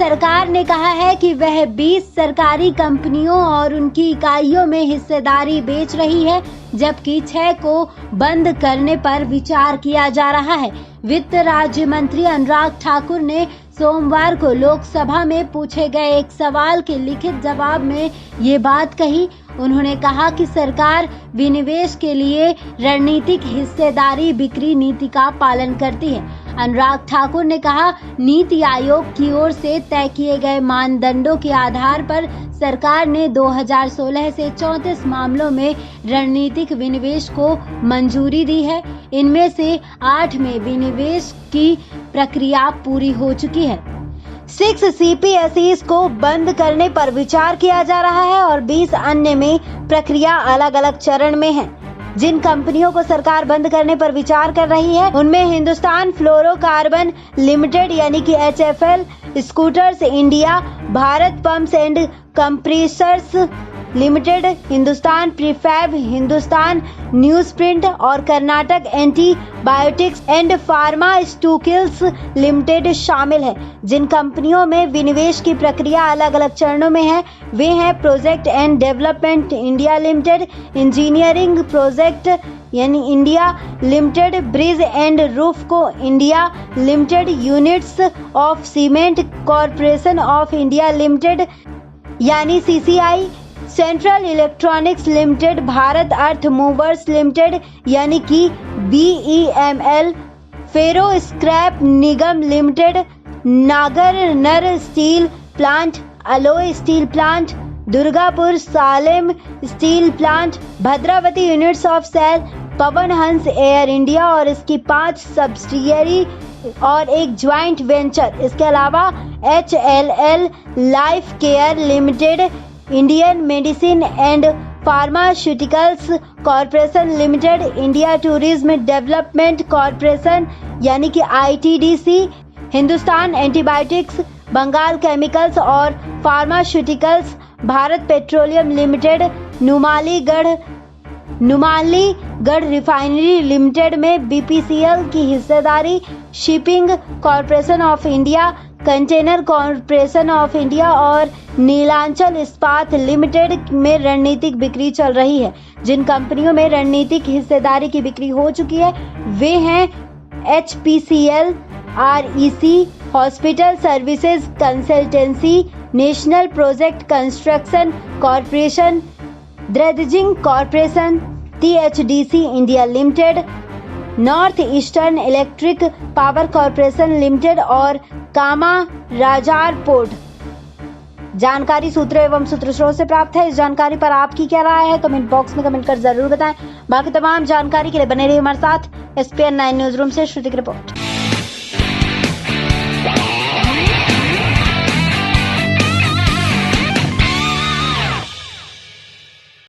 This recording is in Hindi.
सरकार ने कहा है कि वह 20 सरकारी कंपनियों और उनकी इकाइयों में हिस्सेदारी बेच रही है, जबकि 6 को बंद करने पर विचार किया जा रहा है। वित्त राज्य मंत्री अनुराग ठाकुर ने सोमवार को लोकसभा में पूछे गए एक सवाल के लिखित जवाब में ये बात कही। उन्होंने कहा कि सरकार विनिवेश के लिए रणनीतिक हिस्सेदारी बिक्री नीति का पालन करती है। अनुराग ठाकुर ने कहा, नीति आयोग की ओर से तय किए गए मानदंडों के आधार पर सरकार ने 2016 से 34 मामलों में रणनीतिक विनिवेश को मंजूरी दी है। इनमें से 8 में विनिवेश की प्रक्रिया पूरी हो चुकी है। 6 CPSEs को बंद करने पर विचार किया जा रहा है और 20 अन्य में प्रक्रिया अलग अलग चरण में है। जिन कंपनियों को सरकार बंद करने पर विचार कर रही है उनमें हिंदुस्तान फ्लोरोकार्बन लिमिटेड यानी कि HFL, scooters India, Bharat pumps and compressors limited, Hindustan prefab, Hindustan newsprint और Karnataka antibiotics and pharmaceuticals limited शामिल है। जिन कंपनियों में विनिवेश की प्रक्रिया अलग अलग चरणों में है वे हैं project and development India limited, engineering project यानी India limited, bridge and roof co India limited, units of cement corporation of India limited यानी CCI, central electronics limited, Bharat earth movers limited यानी कि BEML, ferro scrap Nigam limited, Nagarnar steel plant, alloy steel plant, Durgapur Salem steel plant, Bhadravati units of SAIL, Pawan Hans air India और इसकी 5 सब्सिडियरी और एक ज्वाइंट वेंचर। इसके अलावा HLL life care limited, Indian medicine and pharmaceuticals corporation limited, India tourism development corporation यानी कि ITDC, Hindustan antibiotics, Bengal chemicals और pharmaceuticals, Bharat petroleum limited, Numaligarh refinery limited में BPCL की हिस्सेदारी, shipping corporation of India, container corporation of India और नीलांचल इस्पात लिमिटेड में रणनीतिक बिक्री चल रही है। जिन कंपनियों में रणनीतिक हिस्सेदारी की बिक्री हो चुकी है वे हैं HPCL, REC, hospital services consultancy, national project construction corporation, dredging corporation, THDC India limited, north eastern electric power corporation limited और कामाराजार पोर्ट। जानकारी सूत्रों एवं सूत्रस्रोत से प्राप्त है। इस जानकारी पर आपकी क्या राय है कमेंट बॉक्स में कमेंट कर जरूर बताएं। बाकी तमाम जानकारी के लिए बने रहिए हमारे साथ। SPN 9 न्यूज रूम से श्रुति की रिपोर्ट।